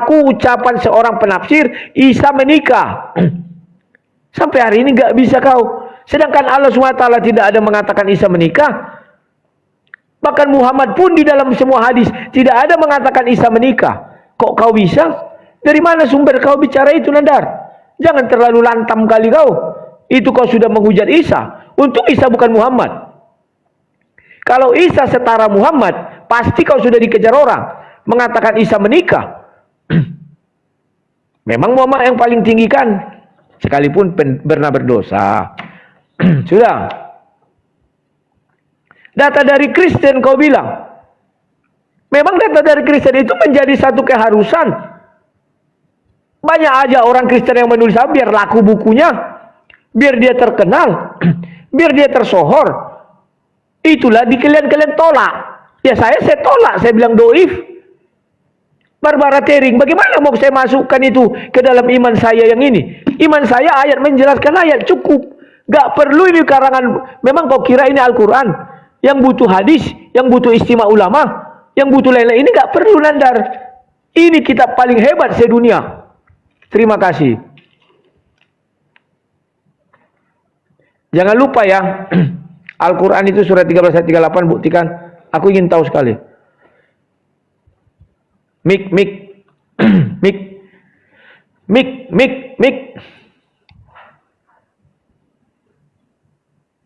ucapan seorang penafsir Isa menikah. Sampai hari ini nggak bisa kau. Sedangkan Allah SWT tidak ada mengatakan Isa menikah. Bahkan Muhammad pun di dalam semua hadis tidak ada mengatakan Isa menikah. Kok kau bisa? Dari mana sumber kau bicara itu, Nandar? Jangan terlalu lantam kali kau. Itu kau sudah menghujat Isa. Untung Isa bukan Muhammad. Kalau Isa setara Muhammad, pasti kau sudah dikejar orang mengatakan Isa menikah. Memang Muhammad yang paling tinggi kan, sekalipun pernah berdosa. Sudah. Data dari Kristen kau bilang. Memang data dari Kristen itu menjadi satu keharusan. Banyak aja orang Kristen yang menulis biar laku bukunya, biar dia terkenal, biar dia tersohor. Itulah di kalian tolak. Ya saya tolak, saya bilang doif. Barbara Tering, bagaimana mau saya masukkan itu ke dalam iman saya yang ini? Iman saya ayat menjelaskan ayat, cukup. Gak perlu ini karangan, memang kau kira ini Al-Quran? Yang butuh hadis, yang butuh istimewa ulama, yang butuh lain-lain, ini gak perlu, Nandar. Ini kitab paling hebat sedunia. Terima kasih. Jangan lupa ya, Al-Quran itu surat 13 ayat 38, buktikan. Aku ingin tahu sekali. Mik.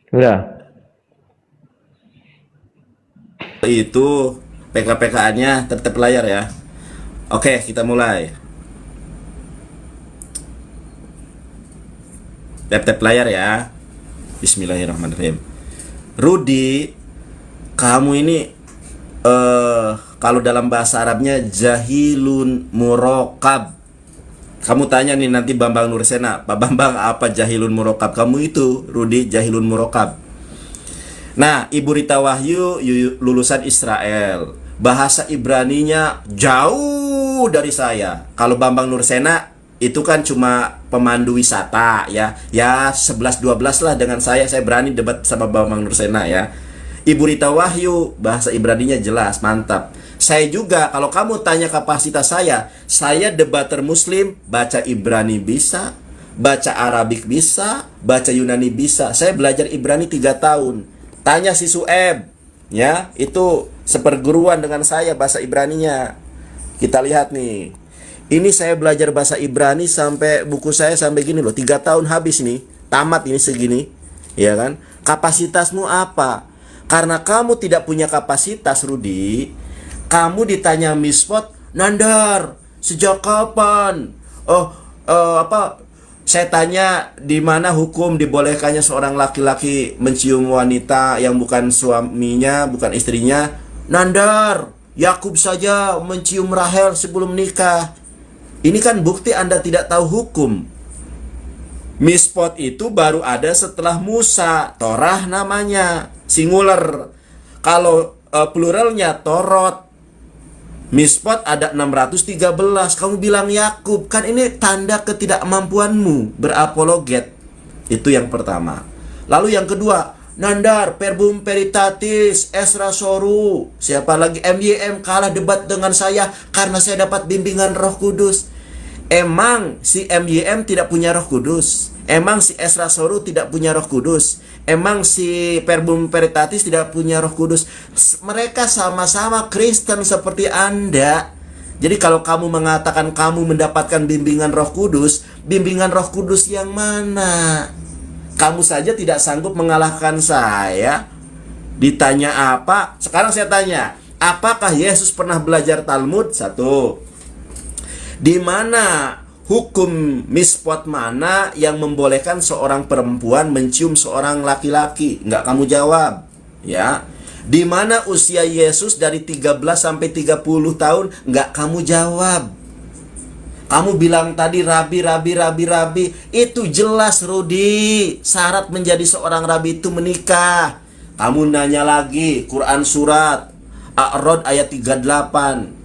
Udah. Itu PK-PKN-nya tetap layar ya. Oke, kita mulai. Tap-tap layar ya. Bismillahirrahmanirrahim. Rudi, kamu ini kalau dalam bahasa Arabnya jahilun murokab. Kamu tanya nih nanti Bambang Nursena, Pak Bambang apa jahilun murokab? Kamu itu Rudi jahilun murokab. Nah, Ibu Rita Wahyu lulusan Israel, bahasa Ibraninya jauh dari saya. Kalau Bambang Nursena itu kan cuma pemandu wisata ya. Ya 11-12 lah dengan saya berani debat sama Bambang Nursena ya. Ibu Rita Wahyu bahasa Ibraninya jelas, mantap. Saya juga kalau kamu tanya kapasitas saya debater muslim, baca Ibrani bisa, baca Arabik bisa, baca Yunani bisa. Saya belajar Ibrani 3 tahun. Tanya si Sueb, ya, itu seperguruan dengan saya bahasa Ibraninya. Kita lihat nih. Ini saya belajar bahasa Ibrani sampai buku saya sampai gini loh, 3 tahun habis nih, tamat ini segini, ya kan? Kapasitasmu apa? Karena kamu tidak punya kapasitas, Rudi. Kamu ditanya Mispot, Nandar, sejak kapan? Saya tanya di mana hukum dibolehkannya seorang laki-laki mencium wanita yang bukan suaminya, bukan istrinya. Nandar, Yakub saja mencium Rahel sebelum nikah. Ini kan bukti Anda tidak tahu hukum. Mispot itu baru ada setelah Musa, Torah namanya, singular. Kalau pluralnya Torot. Mispot ada 613. Kamu bilang Yakub, kan ini tanda ketidakmampuanmu berapologet. Itu yang pertama. Lalu yang kedua, Nandar, Verbum Veritatis, Esra Soru. Siapa lagi? MYM kalah debat dengan saya karena saya dapat bimbingan Roh Kudus. Emang si MYM tidak punya Roh Kudus? Emang si Esra Soru tidak punya Roh Kudus? Emang si Verbum Veritatis tidak punya Roh Kudus? Mereka sama-sama Kristen seperti Anda. Jadi kalau kamu mengatakan kamu mendapatkan bimbingan Roh Kudus, bimbingan Roh Kudus yang mana? Kamu saja tidak sanggup mengalahkan saya. Ditanya apa? Sekarang saya tanya, apakah Yesus pernah belajar Talmud? 1. Di mana hukum mispot mana yang membolehkan seorang perempuan mencium seorang laki-laki? Enggak kamu jawab, ya. Di mana usia Yesus dari 13 sampai 30 tahun? Enggak kamu jawab. Kamu bilang tadi rabi. Itu jelas, Rudi. Syarat menjadi seorang rabi itu menikah. Kamu nanya lagi, Quran surat A'rad ayat 38.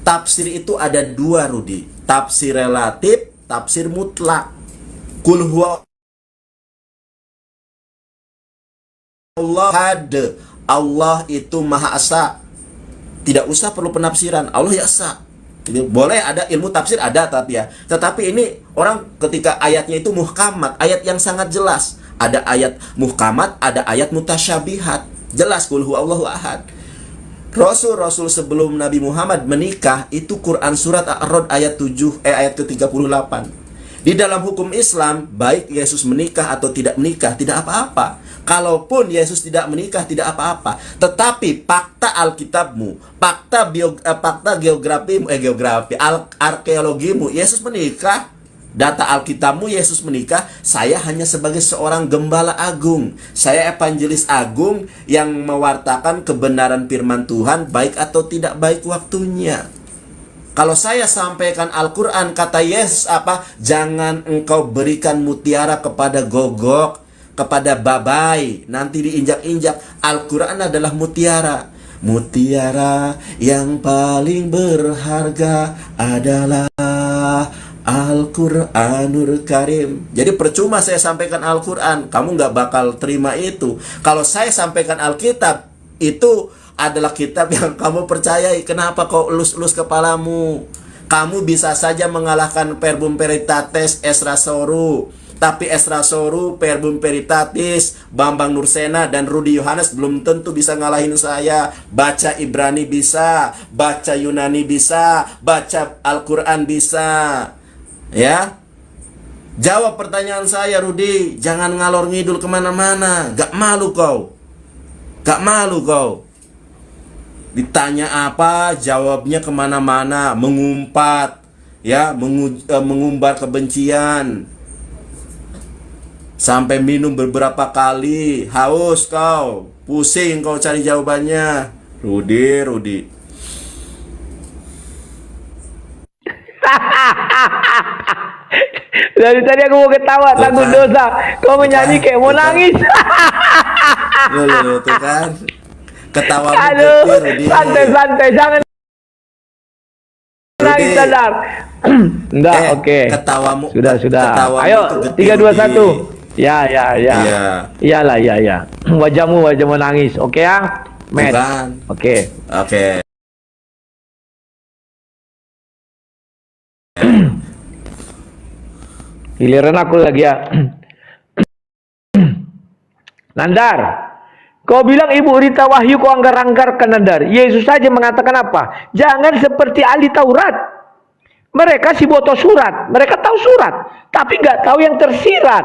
Tafsir itu ada 2, Rudi. Tafsir relatif, tafsir mutlak. Kul huwa Allah itu Maha Esa. Tidak usah perlu penafsiran. Allah ya Esa. Jadi boleh ada ilmu tafsir ada tapi ya. Tetapi ini orang ketika ayatnya itu muhkamat, ayat yang sangat jelas. Ada ayat muhkamat, ada ayat mutasyabihat. Jelas qul huwallahu ahad. Rasul-rasul sebelum Nabi Muhammad menikah itu Quran surat Ar-Rod ayat 7 ayat ke-38. Di dalam hukum Islam, baik Yesus menikah atau tidak menikah tidak apa-apa. Kalaupun Yesus tidak menikah tidak apa-apa. Tetapi fakta Alkitabmu, fakta geografimu, arkeologimu, Yesus menikah. Data Alkitabmu Yesus menikah. Saya hanya sebagai seorang gembala agung. Saya evangelis agung yang mewartakan kebenaran firman Tuhan baik atau tidak baik waktunya. Kalau saya sampaikan Al-Quran, kata Yesus apa? Jangan engkau berikan mutiara kepada gogok, kepada babai, nanti diinjak-injak. Al-Quran adalah mutiara. Mutiara yang paling berharga adalah Al-Quranul Karim. Jadi percuma saya sampaikan Al-Quran, kamu nggak bakal terima itu. Kalau saya sampaikan Alkitab, itu adalah kitab yang kamu percayai. Kenapa kau elus-elus kepalamu? Kamu bisa saja mengalahkan Verbum Veritatis Esra Soru, tapi Esra Soru, Verbum Veritatis, Bambang Nursena, dan Rudi Yohanes belum tentu bisa ngalahin saya. Baca Ibrani bisa, baca Yunani bisa, baca Al-Quran bisa. Ya, jawab pertanyaan saya, Rudi. Jangan ngalor ngidul kemana-mana. Gak malu kau? Gak malu kau? Ditanya apa, jawabnya kemana-mana, mengumpat, ya, mengumbar kebencian, sampai minum beberapa kali, haus kau, pusing kau cari jawabannya, Rudi. Dari tadi aku mau ketawa, takut dosa. Kau menyanyi kayak mau nangis. Loh, tuh kan. Ketawa Aduh, santai, jangan nangis, sadar. Enggak, oke. Ketawamu. Sudah. Ketawamu Ayo, itu 3, 2, 1. Ya. Iya. Iyalah, ya. Wajahmu nangis. Oke ya? Matt. Bukan. Oke. Giliran aku lagi ya. Nandar, kau bilang Ibu Rita Wahyu kau anggar-anggarkan, Nandar. Yesus saja mengatakan apa? Jangan seperti ahli Taurat. Mereka si boto surat. Mereka tahu surat, tapi nggak tahu yang tersirat.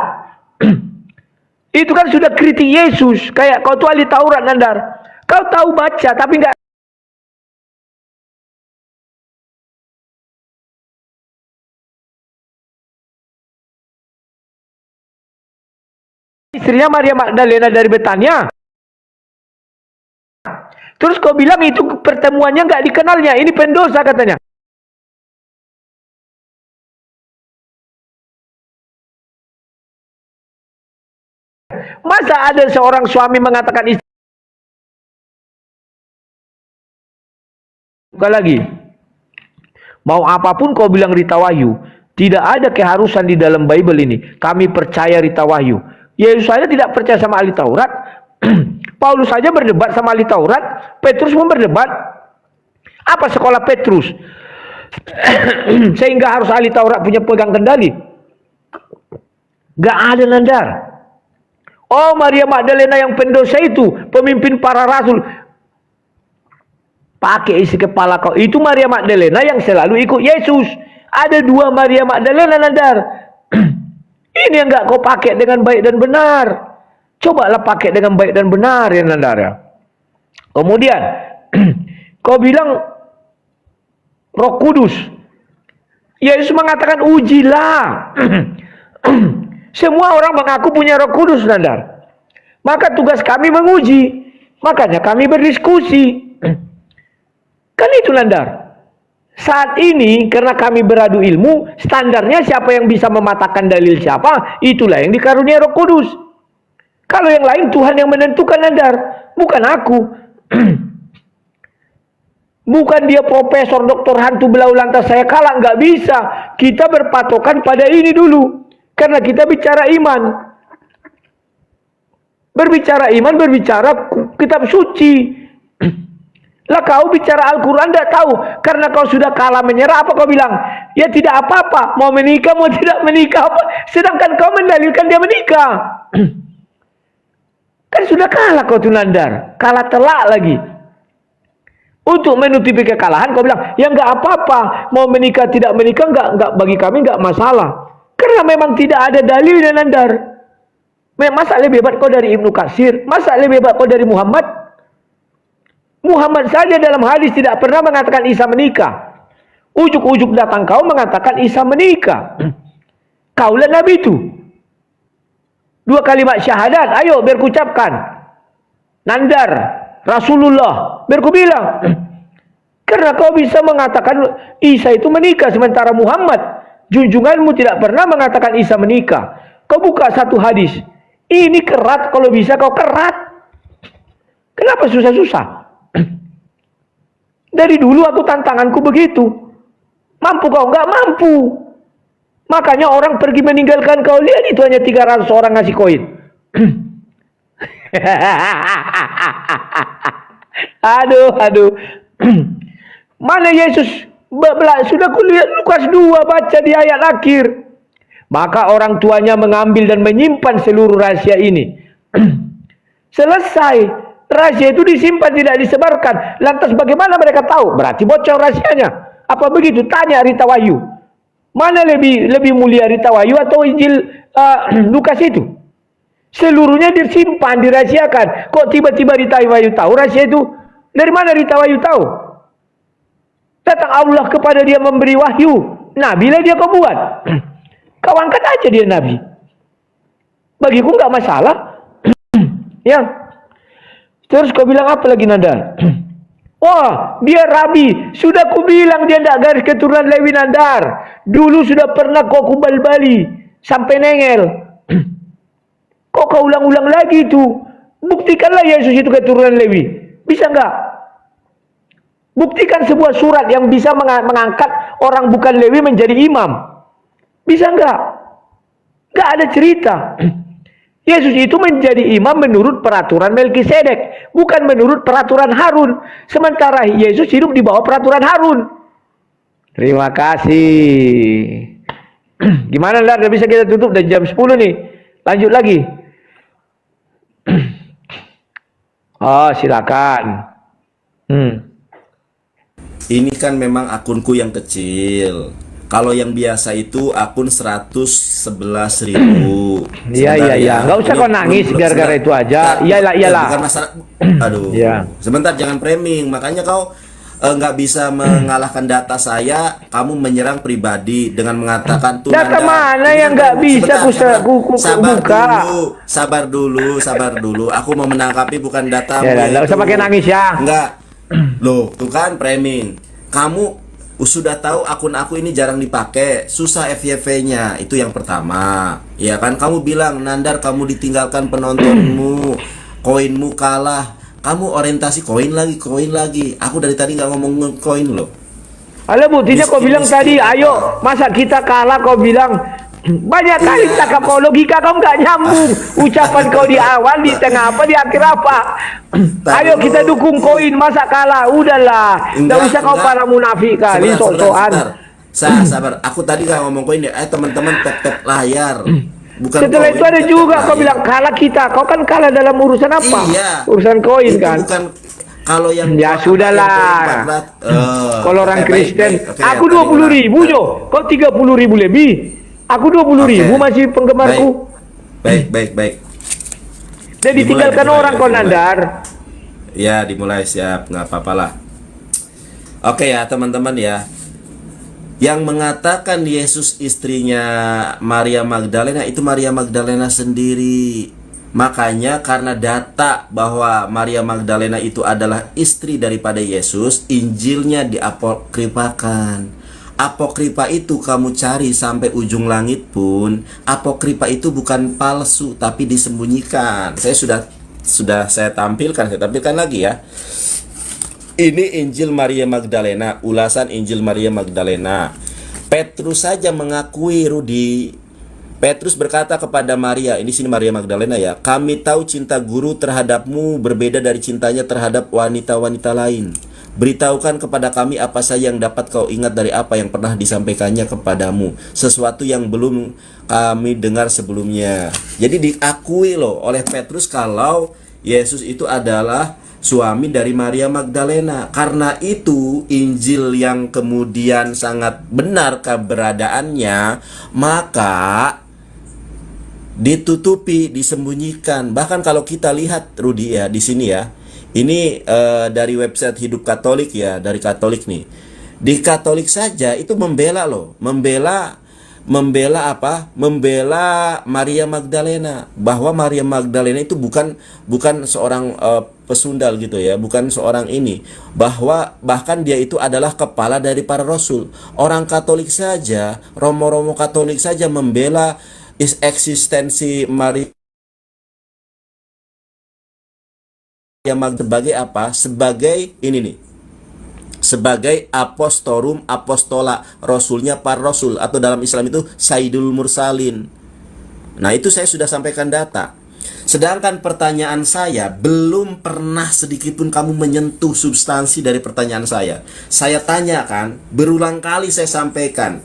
Itu kan sudah kritik Yesus. Kayak kau tuh ahli Taurat, Nandar. Kau tahu baca, tapi nggak. Istrinya Maria Magdalena dari Betania. Terus kau bilang itu pertemuannya nggak dikenalnya. Ini pendosa katanya. Masa ada seorang suami mengatakan istri? Bukan lagi. Mau apapun kau bilang Rita Wahyu, tidak ada keharusan di dalam Bible ini. Kami percaya Rita Wahyu. Yesus saja tidak percaya sama ahli Taurat. Paulus saja berdebat sama ahli Taurat. Petrus pun berdebat. Apa sekolah Petrus? Sehingga harus ahli Taurat punya pegang kendali. Gak ada, Nandar. Oh, Maria Magdalena yang pendosa itu, pemimpin para rasul. Pakai isi kepala kau. Itu Maria Magdalena yang selalu ikut Yesus. Ada 2 Maria Magdalena, Nandar. Ini yang nggak kau pakai dengan baik dan benar. Cobalah pakai dengan baik dan benar ya, Nandar ya. Kemudian kau bilang Roh Kudus. Yesus mengatakan ujilah. Semua orang mengaku punya Roh Kudus, Nandar. Maka tugas kami menguji. Makanya kami berdiskusi. Kan itu, Nandar. Saat ini karena kami beradu ilmu, standarnya siapa yang bisa mematahkan dalil siapa, itulah yang dikaruniai Roh Kudus. Kalau yang lain Tuhan yang menentukan, Nandar, bukan aku. Bukan dia profesor, doktor hantu belau lantas saya kalah, nggak bisa. Kita berpatokan pada ini dulu, karena kita bicara iman. Berbicara iman, berbicara kitab suci. Lah kau bicara Al-Quran tidak tahu. Karena kau sudah kalah menyerah, apa kau bilang? Ya tidak apa-apa, mau menikah, mau tidak menikah apa. Sedangkan kau mendalilkan dia menikah. Kan sudah kalah kau tuh Nandar. Kalah telak lagi. Untuk menutupi kekalahan kau bilang, ya nggak apa-apa, mau menikah tidak menikah nggak bagi kami nggak masalah. Karena memang tidak ada dalilnya Nandar. Masa lebih hebat kau dari Ibnu Katsir? Masa lebih hebat kau dari Muhammad? Muhammad saja dalam hadis tidak pernah mengatakan Isa menikah. Ujuk-ujuk datang kau mengatakan Isa menikah. Kaulah Nabi itu. 2 kalimat syahadat, ayo biar ku ucapkan. Nandar, Rasulullah, biar ku bilang. Karena kau bisa mengatakan Isa itu menikah, sementara Muhammad, junjunganmu tidak pernah mengatakan Isa menikah. Kau buka satu hadis. Ini kerat, kalau bisa kau kerat. Kenapa susah-susah? Dari dulu aku tantanganku begitu. Mampu kau? Enggak mampu. Makanya orang pergi meninggalkan kau. Lihat itu hanya 300 orang ngasih koin. Aduh. Mana Yesus? Sudah kulihat Lukas 2 baca di ayat akhir. Maka orang tuanya mengambil dan menyimpan seluruh rahasia ini. Selesai. Rahasia itu disimpan, tidak disebarkan. Lantas bagaimana mereka tahu? Berarti bocor rahasianya. Apa begitu? Tanya Rita Wahyu. Mana lebih mulia Rita Wahyu atau Injil Lukas itu? Seluruhnya disimpan, dirahasiakan. Kok tiba-tiba Rita Wahyu tahu rahasia itu? Dari mana Rita Wahyu tahu? Datang Allah kepada dia memberi wahyu. Nabi lah dia kau buat. Kau angkat aja dia Nabi. Bagiku nggak masalah. Ya. Terus kau bilang apa lagi Nandar? Wah, dia Rabi. Sudah ku bilang dia tidak garis keturunan Lewi Nandar. Dulu sudah pernah kau kubal-bali sampai nengel. Kok kau ulang-ulang lagi itu? Buktikanlah Yesus itu keturunan Lewi. Bisa enggak? Buktikan sebuah surat yang bisa mengangkat orang bukan Lewi menjadi imam. Bisa enggak? Enggak ada cerita. Yesus itu menjadi imam menurut peraturan Melkisedek, bukan menurut peraturan Harun. Sementara Yesus hidup di bawah peraturan Harun. Terima kasih. Gimana Lar? Udah bisa kita tutup, dan jam 10 nih. Lanjut lagi. Oh, silakan. Ini kan memang akunku yang kecil. Kalau yang biasa itu akun 111.000. Iya. Nggak usah kau nangis gara-gara itu aja. Iyalah. Bukan masalah. Aduh. Iya. Sebentar, jangan framing. Makanya kau nggak bisa mengalahkan data saya. Kamu menyerang pribadi dengan mengatakan tuh. Data mana yang nggak bisa Sabar dulu. Aku mau menangkapi bukan data. Ya, nggak usah pakai nangis ya. Enggak. Loh, tuh kan framing. Kamu sudah tahu akun aku ini jarang dipakai, susah FYP-nya. Itu yang pertama. Ya kan, kamu bilang Nandar kamu ditinggalkan penontonmu, koinmu kalah. Kamu orientasi koin lagi. Aku dari tadi nggak ngomong koin loh. Alah, buktinya kau bilang tadi, ayo masa kita kalah, kau bilang banyak kali cakap kau, logika kau nggak nyambung. Ucapan kau di awal, di tengah apa, di akhir apa. Ayo kita dukung koin, masa kalah. Udahlah, nggak usah kau para munafik kali, sok-sokan. Sabar, aku tadi nggak ngomong koin ya. Teman-teman tap layar. Bukan setelah koin, itu ada juga kau bilang kalah kita. Kau kan kalah dalam urusan apa? Iya. Urusan koin itu kan. Bukan, kalau yang ya sudahlah. Kalau orang Kristen, aku 20.000 Jo, kau 30.000 lebih. Aku 20.000 masih penggemarku. Baik. Dan ditinggalkan orang kau Nandar. Ya, dimulai, siap, nggak apa-apa lah. Oke ya teman-teman ya. Yang mengatakan Yesus istrinya Maria Magdalena itu Maria Magdalena sendiri. Makanya karena data bahwa Maria Magdalena itu adalah istri daripada Yesus, Injilnya diapokripakan. Apokripa itu kamu cari sampai ujung langit pun, apokripa itu bukan palsu tapi disembunyikan. Saya sudah saya tampilkan lagi ya. Ini Injil Maria Magdalena, ulasan Injil Maria Magdalena. Petrus saja mengakui, Rudi, Petrus berkata kepada Maria, ini sini Maria Magdalena ya, kami tahu cinta guru terhadapmu berbeda dari cintanya terhadap wanita-wanita lain. Beritahukan kepada kami apa saja yang dapat kau ingat dari apa yang pernah disampaikannya kepadamu, sesuatu yang belum kami dengar sebelumnya. Jadi diakui loh oleh Petrus kalau Yesus itu adalah suami dari Maria Magdalena. Karena itu Injil yang kemudian sangat benar keberadaannya, maka ditutupi, disembunyikan. Bahkan kalau kita lihat Rudi ya di sini ya, ini dari website Hidup Katolik ya, dari Katolik nih. Di Katolik saja itu membela loh, membela apa? Membela Maria Magdalena, bahwa Maria Magdalena itu bukan seorang pesundal gitu ya, bukan seorang ini, bahwa bahkan dia itu adalah kepala dari para rasul. Orang Katolik saja, romo-romo Katolik saja membela eksistensi Maria Magdalena sebagai apa? Sebagai ini nih, sebagai apostorum apostola, rasulnya para rasul, atau dalam Islam itu Sayyidul Mursalin. Nah itu saya sudah sampaikan data. Sedangkan pertanyaan saya, belum pernah sedikitpun kamu menyentuh substansi dari pertanyaan saya. Saya tanyakan, berulang kali saya sampaikan,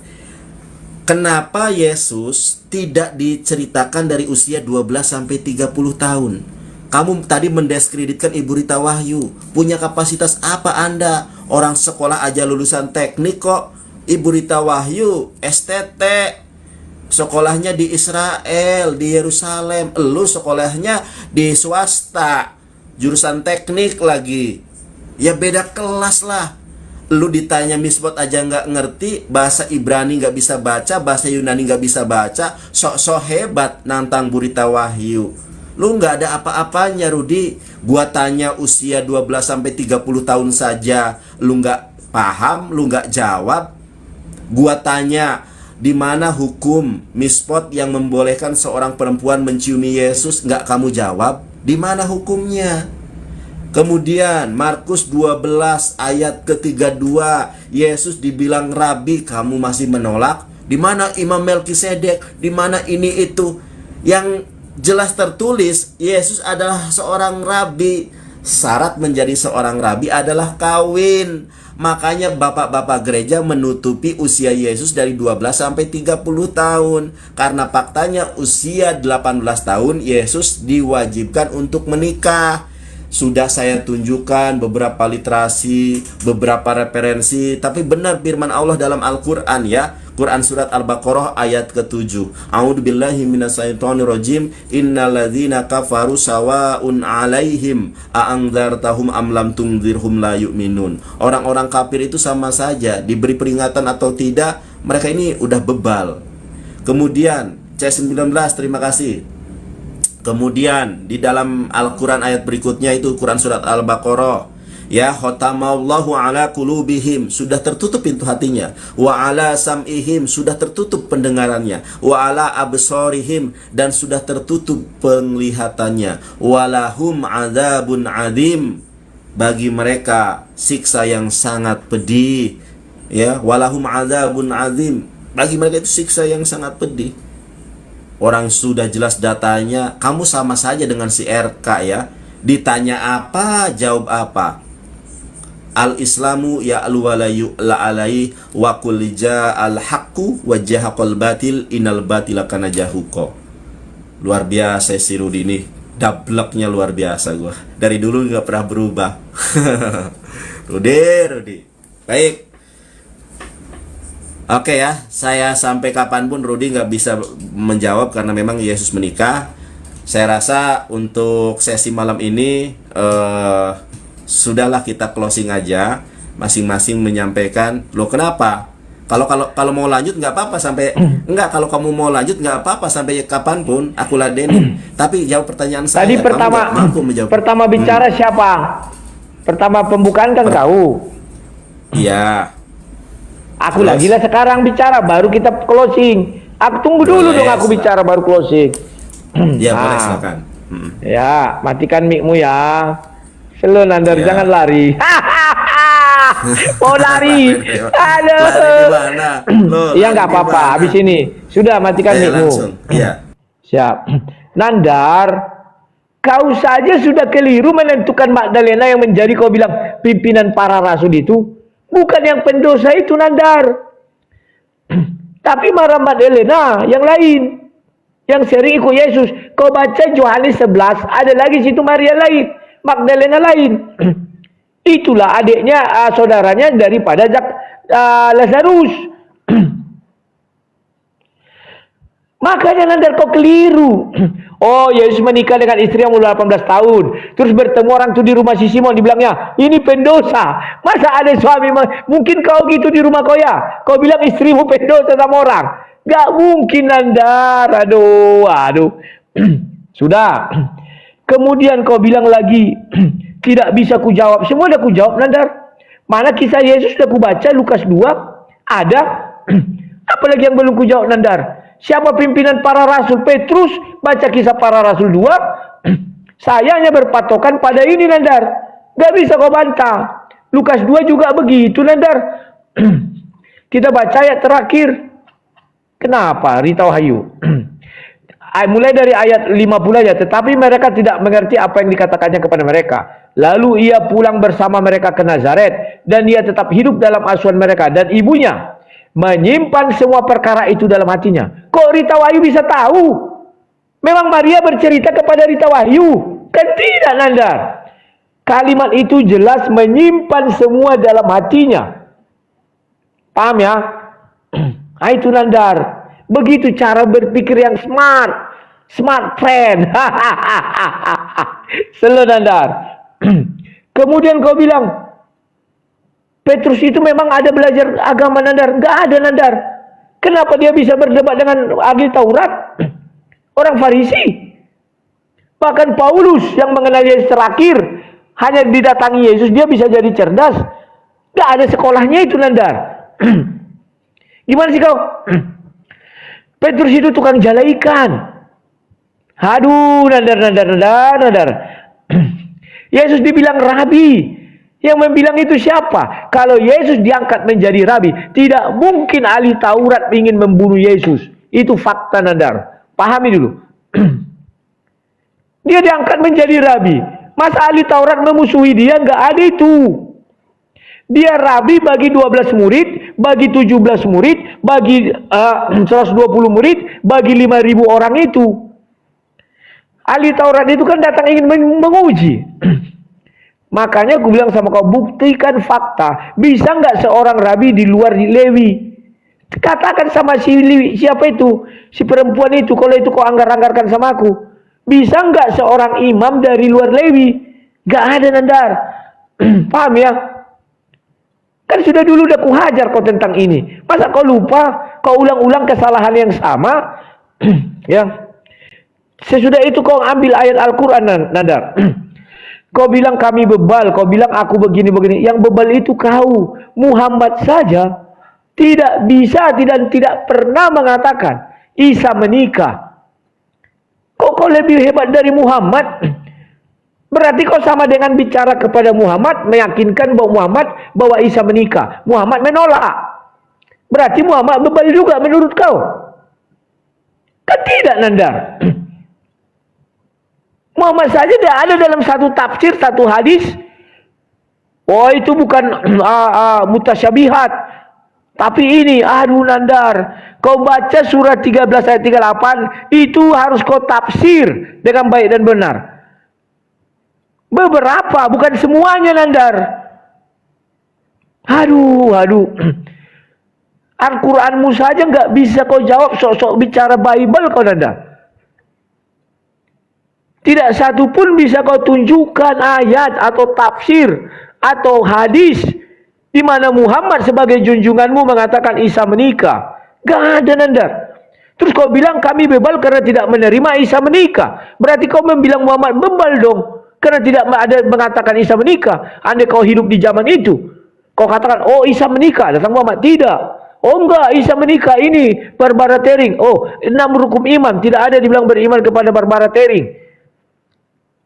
kenapa Yesus tidak diceritakan dari usia 12 sampai 30 tahun? Kamu tadi mendiskreditkan Ibu Rita Wahyu. Punya kapasitas apa Anda? Orang sekolah aja lulusan teknik kok. Ibu Rita Wahyu STT, sekolahnya di Israel, di Yerusalem. Lu sekolahnya di swasta, jurusan teknik lagi. Ya beda kelas lah. Lu ditanya misbot aja nggak ngerti, bahasa Ibrani nggak bisa baca, bahasa Yunani nggak bisa baca, sok-sok hebat nantang Bu Rita Wahyu. Lu nggak ada apa-apanya Rudi. Gua tanya usia 12-30 tahun saja lu nggak paham, lu nggak jawab. Gua tanya di mana hukum mispot yang membolehkan seorang perempuan menciumi Yesus, nggak kamu jawab. Di mana hukumnya? Kemudian Markus 12 ayat ke-32, Yesus dibilang rabi, kamu masih menolak. Di mana Imam Melkisedek? Di mana ini itu? Yang jelas tertulis Yesus adalah seorang rabi. Syarat menjadi seorang rabi adalah kawin. Makanya bapak-bapak gereja menutupi usia Yesus dari 12 sampai 30 tahun. Karena faktanya usia 18 tahun Yesus diwajibkan untuk menikah. Sudah saya tunjukkan beberapa literasi, beberapa referensi, tapi benar firman Allah dalam Al-Qur'an ya. Quran surat Al-Baqarah ayat ke-7. A'udzubillahi minasyaitonirrajim. Innalladzina kafaru sawa'un 'alaihim a'andzartahum am lam tundzirhum la yu'minun. Orang-orang kafir itu sama saja, diberi peringatan atau tidak, mereka ini udah bebal. Kemudian C19, terima kasih. Kemudian di dalam Al-Quran ayat berikutnya itu Quran surat Al-Baqarah, ya, khotamallahu ala qulubihim, sudah tertutup pintu hatinya, wa ala sam'ihim, sudah tertutup pendengarannya, wa ala absorihim, dan sudah tertutup penglihatannya, walahum adzabun adzim, bagi mereka siksa yang sangat pedih, ya, walahum adzabun adzim, bagi mereka itu siksa yang sangat pedih. Orang sudah jelas datanya, kamu sama saja dengan si RK ya. Ditanya apa, jawab apa. Al-Islamu ya'lu wa la yu'la alaihi wa qul ja'al haqqu wa jahaqal batil innal batila kana jahuqa. Luar biasa si Rudi ini. Dableknya luar biasa gua. Dari dulu nggak pernah berubah. Rudi. Baik. Oke ya, saya sampai kapanpun Rudi nggak bisa menjawab karena memang Yesus menikah. Saya rasa untuk sesi malam ini sudahlah, kita closing aja, masing-masing menyampaikan. Loh kenapa? Kalau mau lanjut nggak apa-apa sampai enggak. Kalau kamu mau lanjut nggak apa-apa sampai kapanpun aku ladenin. Tapi jawab pertanyaan saya. Tadi pertama bicara siapa? Pertama pembukaan kan kau. Iya. Aku lagi lah sekarang bicara, baru kita closing. Aku tunggu dulu dong aku bicara baru closing. Ya boleh, silakan. Ya, matikan mic-mu ya. Slow Nandar, jangan lari. Mau lari. Lari di Aduh. mana? Lo Ya lari nggak di apa-apa. mana? Habis ini sudah matikan mikmu. Langsung. Iya. Siap. Nandar, kau saja sudah keliru menentukan Magdalena yang menjadi kau bilang pimpinan para rasul itu. Bukan yang pendosa itu, Nandar. Tapi Maria Magdalena yang lain. Yang sering ikut Yesus. Kau baca Yohanes 11, ada lagi situ Maria lain. Magdalena lain. Itulah adiknya, saudaranya daripada Lazarus. Makanya Nandar kau keliru. Oh, Yesus menikah dengan istri yang umur 18 tahun. Terus bertemu orang itu di rumah si Simon, dibilangnya, ini pendosa. Masa ada suami, mungkin kau gitu di rumah kau ya? Kau bilang istrimu pendosa sama orang. Gak mungkin Nandar. Aduh. Sudah. Kemudian kau bilang lagi, tidak bisa kujawab. Semua udah kujawab Nandar. Mana kisah Yesus sudah kubaca, Lukas 2. Ada. Apalagi yang belum kujawab Nandar. Siapa pimpinan para rasul? Petrus, baca kisah para rasul 2. Saya hanya berpatokan pada ini Nandar. Gak bisa kau bantah. Lukas 2 juga begitu Nandar. Kita baca ayat terakhir. Kenapa? Rita Wahyu. Mulai dari ayat 50 aja. Tetapi mereka tidak mengerti apa yang dikatakannya kepada mereka. Lalu ia pulang bersama mereka ke Nazaret. Dan ia tetap hidup dalam asuhan mereka. Dan ibunya menyimpan semua perkara itu dalam hatinya. Kok Rita Wahyu bisa tahu? Memang Maria bercerita kepada Rita Wahyu? Kan tidak Nandar. Kalimat itu jelas menyimpan semua dalam hatinya. Paham ya? Nah itu Nandar. Begitu cara berpikir yang smart. Smart friend. Selalu Nandar. Kemudian kau bilang, Petrus itu memang ada belajar agama Nandar. Gak ada Nandar. Kenapa dia bisa berdebat dengan ahli Taurat? Orang Farisi. Bahkan Paulus yang mengenal Yesus terakhir. Hanya didatangi Yesus, dia bisa jadi cerdas. Gak ada sekolahnya itu Nandar. Gimana sih kau? Petrus itu tukang jala ikan. Aduh Nandar. Yesus dibilang rabi. Yang membilang itu siapa? Kalau Yesus diangkat menjadi rabi, tidak mungkin ahli Taurat ingin membunuh Yesus. Itu fakta Nandar. Pahami dulu. Dia diangkat menjadi rabi. Masa ahli Taurat memusuhi dia? Nggak ada itu. Dia rabi bagi 12 murid, bagi 17 murid, bagi 120 murid, bagi 5.000 orang itu. Ahli Taurat itu kan datang ingin menguji. Makanya aku bilang sama kau, buktikan fakta. Bisa nggak seorang rabi di luar Lewi? Katakan sama siapa itu? Si perempuan itu, kalau itu kau anggar-anggarkan sama aku. Bisa nggak seorang imam dari luar Lewi? Nggak ada Nandar. Paham ya? Kan sudah dulu udah kuhajar kau tentang ini. Masa kau lupa? Kau ulang-ulang kesalahan yang sama? Ya. Sesudah itu kau ambil ayat Al-Quran Nandar. Kau bilang kami bebal, kau bilang aku begini-begini. Yang bebal itu kau. Muhammad saja tidak bisa dan tidak pernah mengatakan Isa menikah. Kok kau lebih hebat dari Muhammad? Berarti kau sama dengan bicara kepada Muhammad, meyakinkan bahwa Isa menikah. Muhammad menolak. Berarti Muhammad bebal juga menurut kau. Kan tidak Nandar. Muhammad saja tidak ada dalam satu tafsir, satu hadis. Oh itu bukan mutasyabihat. Tapi ini, aduh Nandar. Kau baca surat 13 ayat 38. Itu harus kau tafsir dengan baik dan benar. Beberapa, bukan semuanya Nandar. Aduh. Al-Quranmu saja nggak bisa kau jawab, sok-sok bicara Bible kau Nandar. Tidak satu pun bisa kau tunjukkan ayat atau tafsir atau hadis di mana Muhammad sebagai junjunganmu mengatakan Isa menikah. Gak ada Nandar. Terus kau bilang kami bebal karena tidak menerima Isa menikah. Berarti kau membilang Muhammad bebal dong. Karena tidak ada mengatakan Isa menikah. Andai kau hidup di zaman itu. Kau katakan, oh Isa menikah. Datang Muhammad. Tidak. Oh enggak, Isa menikah ini Barbara Tering. Oh, 6 rukun iman. Tidak ada dibilang beriman kepada Barbara Tering.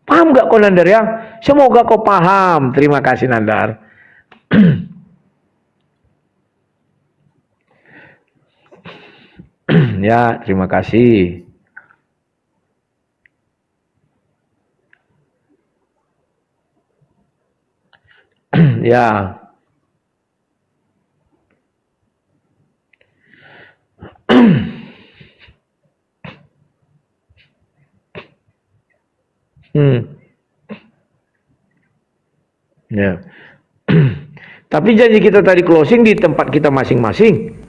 Paham gak kau Nandar ya? Semoga kau paham. Terima kasih Nandar. Ya, terima kasih. Ya. Hmm. Ya. Tapi janji kita tadi closing di tempat kita masing-masing.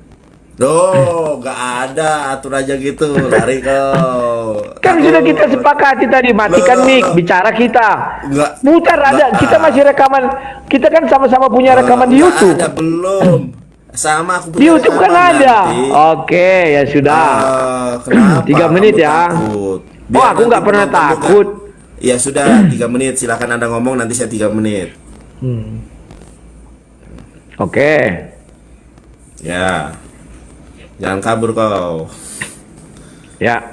Loh, gak ada atur aja gitu, lari kau. Kan sudah kita sepakati tadi, matikan mic, bicara kita. Nggak, Putar ada, nggak kita masih rekaman. Kita kan sama-sama punya rekaman di nggak YouTube. ada, belum. Sama aku Di punya YouTube kan rekaman ada. nanti. Oke, ya sudah. Kenapa 3 menit kamu ya. takut? Oh, aku nanti nggak pernah penonton juga. takut. Ya sudah, 3 menit. Silakan Anda ngomong, nanti saya 3 menit. Oke. Ya. Jangan kabur kau. Ya,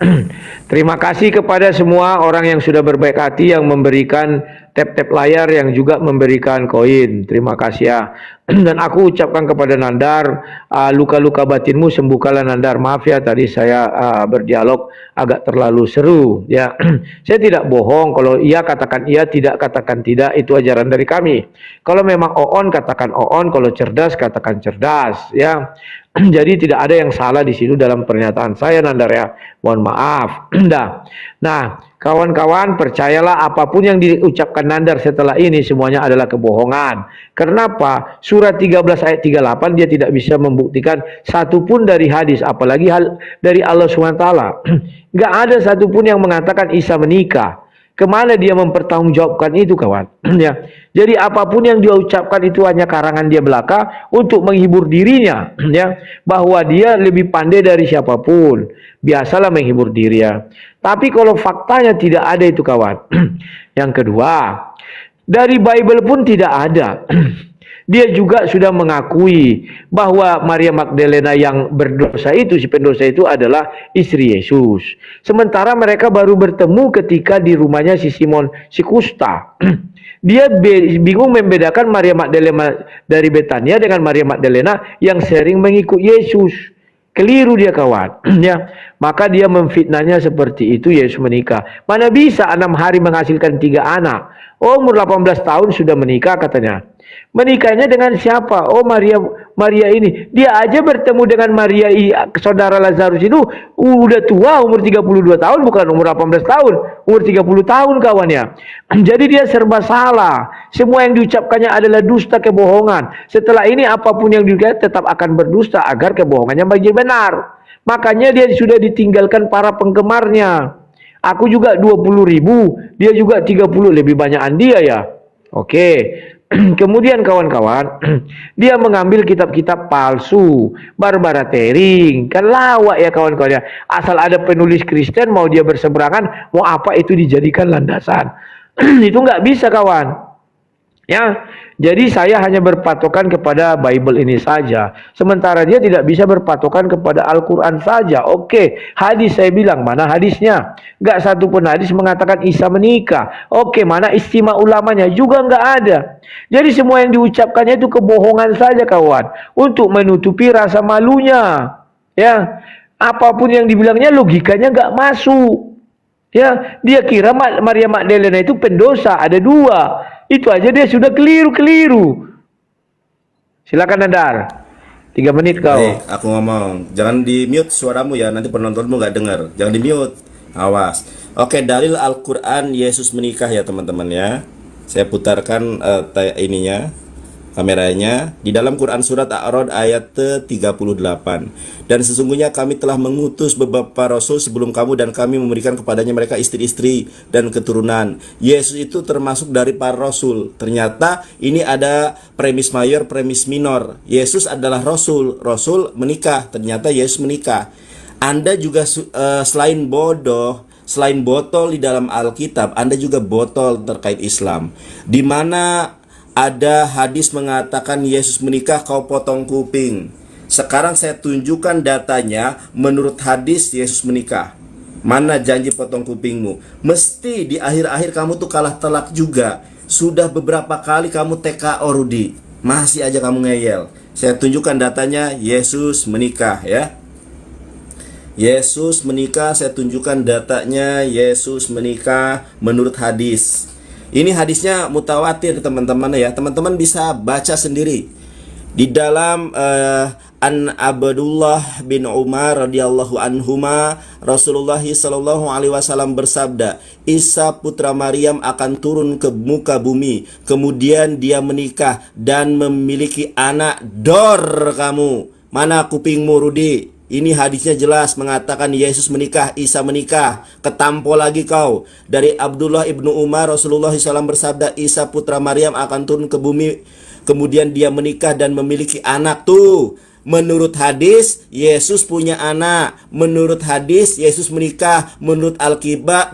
terima kasih kepada semua orang yang sudah berbaik hati yang memberikan tap-tap layar yang juga memberikan koin. Terima kasih ya. Dan aku ucapkan kepada Nandar, luka-luka batinmu sembuhkanlah Nandar. Maaf ya tadi saya berdialog agak terlalu seru ya. Saya tidak bohong, kalau iya katakan iya, tidak katakan tidak, itu ajaran dari kami. Kalau memang oon katakan oon, kalau cerdas katakan cerdas ya. Jadi tidak ada yang salah di situ dalam pernyataan saya, Nandar ya. Mohon maaf. Nah, kawan-kawan, percayalah apapun yang diucapkan Nandar setelah ini semuanya adalah kebohongan. Kenapa? Surat 13 ayat 38 dia tidak bisa membuktikan satupun dari hadis, apalagi hal dari Allah SWT. Nggak ada satupun yang mengatakan Isa menikah. Kemana dia mempertanggungjawabkan itu, kawan? Ya. Jadi apapun yang dia ucapkan itu hanya karangan dia belaka untuk menghibur dirinya, ya, bahwa dia lebih pandai dari siapapun. Biasalah menghibur diri ya. Tapi kalau faktanya tidak ada itu, kawan. Yang kedua, dari Bible pun tidak ada. Dia juga sudah mengakui bahwa Maria Magdalena yang berdosa itu, si pendosa itu adalah istri Yesus. Sementara mereka baru bertemu ketika di rumahnya si Simon si Kusta. Dia bingung membedakan Maria Magdalena dari Betania dengan Maria Magdalena yang sering mengikut Yesus. Keliru dia, kawan. Ya, maka dia memfitnahnya seperti itu. Yesus menikah. Mana bisa 6 hari menghasilkan 3 anak? Oh, umur 18 tahun sudah menikah katanya. Menikahnya dengan siapa? Oh, Maria ini. Dia aja bertemu dengan Maria saudara Lazarus itu udah tua, umur 32 tahun, bukan umur 18 tahun, umur 30 tahun, kawan ya. Jadi dia serba salah. Semua yang diucapkannya adalah dusta, kebohongan. Setelah ini apapun yang diucapkan tetap akan berdusta agar kebohongannya menjadi benar. Makanya dia sudah ditinggalkan para penggemarnya. Aku juga 20.000, dia juga 30, lebih banyakan dia ya. Oke. Kemudian kawan-kawan, dia mengambil kitab-kitab palsu, Barbara Tering, kan lawak ya kawan-kawan ya. Asal ada penulis Kristen mau dia berseberangan, mau apa itu dijadikan landasan. Itu nggak bisa, kawan. Ya, jadi saya hanya berpatokan kepada Bible ini saja. Sementara dia tidak bisa berpatokan kepada Al-Quran saja. Oke, hadis saya bilang, mana hadisnya? Nggak satu pun hadis mengatakan Isa menikah. Oke, mana istimewa ulamanya? Juga nggak ada. Jadi semua yang diucapkannya itu kebohongan saja, kawan. Untuk menutupi rasa malunya. Ya, apapun yang dibilangnya logikanya nggak masuk. Ya, dia kira Maria Magdalena itu pendosa, ada 2. Itu aja dia sudah keliru-keliru. Silakan Nandar. 3 menit kau. Baik, aku ngomong. Jangan di mute suaramu ya, nanti penontonmu nggak dengar. Jangan di mute. Awas. Oke, dalil Al-Quran Yesus menikah ya teman-teman ya. Saya putarkan kameranya di dalam Quran surat A'rad ayat 38. Dan sesungguhnya kami telah mengutus beberapa rasul sebelum kamu dan kami memberikan kepadanya mereka istri-istri dan keturunan. Yesus itu termasuk dari para rasul. Ternyata ini ada premis mayor, premis minor. Yesus adalah rasul, rasul menikah. Ternyata Yesus menikah. Anda juga selain bodoh, selain botol di dalam Alkitab, Anda juga botol terkait Islam. Di mana ada hadis mengatakan Yesus menikah, kau potong kuping. Sekarang saya tunjukkan datanya menurut hadis Yesus menikah. Mana janji potong kupingmu? Mesti di akhir-akhir kamu tuh kalah telak juga. Sudah beberapa kali kamu TKO Rudi, masih aja kamu ngeyel. Saya tunjukkan datanya Yesus menikah ya. Yesus menikah, saya tunjukkan datanya. Yesus menikah menurut hadis. Ini hadisnya mutawatir teman-teman ya. Teman-teman bisa baca sendiri. Di dalam An Abdullah bin Umar radhiyallahu anhuma, Rasulullah sallallahu alaihi wasallam bersabda, Isa putra Maryam akan turun ke muka bumi, kemudian dia menikah dan memiliki anak. Dor kamu, mana kupingmu Rudi? Ini hadisnya jelas mengatakan Yesus menikah, Isa menikah. Ketampol lagi kau. Dari Abdullah ibnu Umar, Rasulullah SAW bersabda, Isa putra Maryam akan turun ke bumi, kemudian dia menikah dan memiliki anak. Tuh, menurut hadis Yesus punya anak. Menurut hadis Yesus menikah. Menurut Alkitab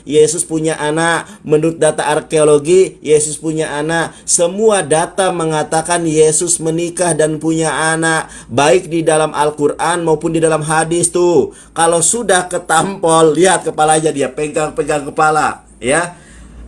Yesus punya anak. Menurut data arkeologi Yesus punya anak. Semua data mengatakan Yesus menikah dan punya anak, baik di dalam Al-Quran maupun di dalam hadis. Tuh, kalau sudah ketampol, lihat kepalanya, dia pegang-pegang kepala ya.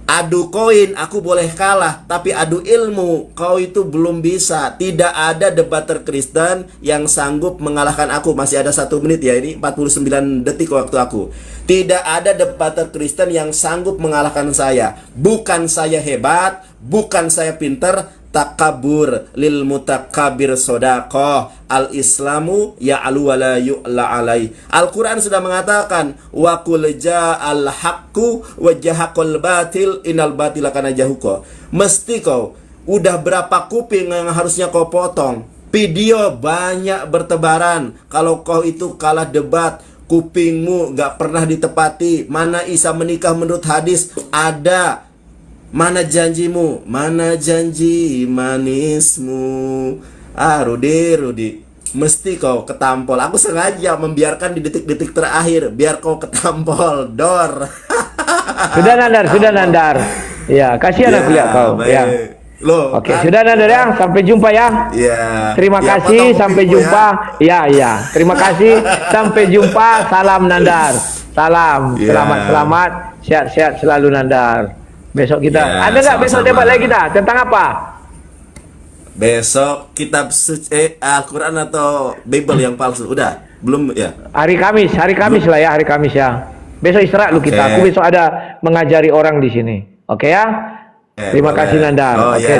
Adu koin aku boleh kalah, tapi adu ilmu kau itu belum bisa. Tidak ada debater Kristen yang sanggup mengalahkan aku. Masih ada 1 menit ya, ini 49 detik waktu aku. Tidak ada debater Kristen yang sanggup mengalahkan saya. Bukan saya hebat, bukan saya pinter. Takabur lil mutakabir sodaqoh. Al-Islamu ya'lu wa la yu'la alai. Al-Quran sudah mengatakan, wa qul ja'al haqqu wa jahaqal batil innal batila kana jahuqa. Mesti kau udah berapa kuping yang harusnya kau potong. Video banyak bertebaran. Kalau kau itu kalah debat, kupingmu gak pernah ditepati. Mana Isa menikah menurut hadis? Ada. Mana janjimu? Mana janji manismu? Rudi, mesti kau ketampol. Aku sengaja membiarkan di detik-detik terakhir biar kau ketampol. Dor. Sudah Nandar. Ya, kasihan aku lihat kau. Baik. Ya. Loh, Oke, kan? sudah Nandar ya. Sampai jumpa ya. Ya. Terima Ya, kasih, potong sampai kupingmu jumpa. Ya. Terima kasih, sampai jumpa. Salam Nandar. Salam. Ya. Selamat. Sehat-sehat selalu Nandar. Besok kita Ya, ada nggak besok sama-sama. debat lagi kita tentang apa? Besok kitab suci Al-Quran atau Bible yang palsu? Udah? Belum ya? Hari Kamis lah ya, hari Kamis ya. Besok istirahat lu kita. Oke. Aku besok ada mengajari orang di sini. Oke ya? Terima boleh. kasih Nandar. Oh, Oke. ya.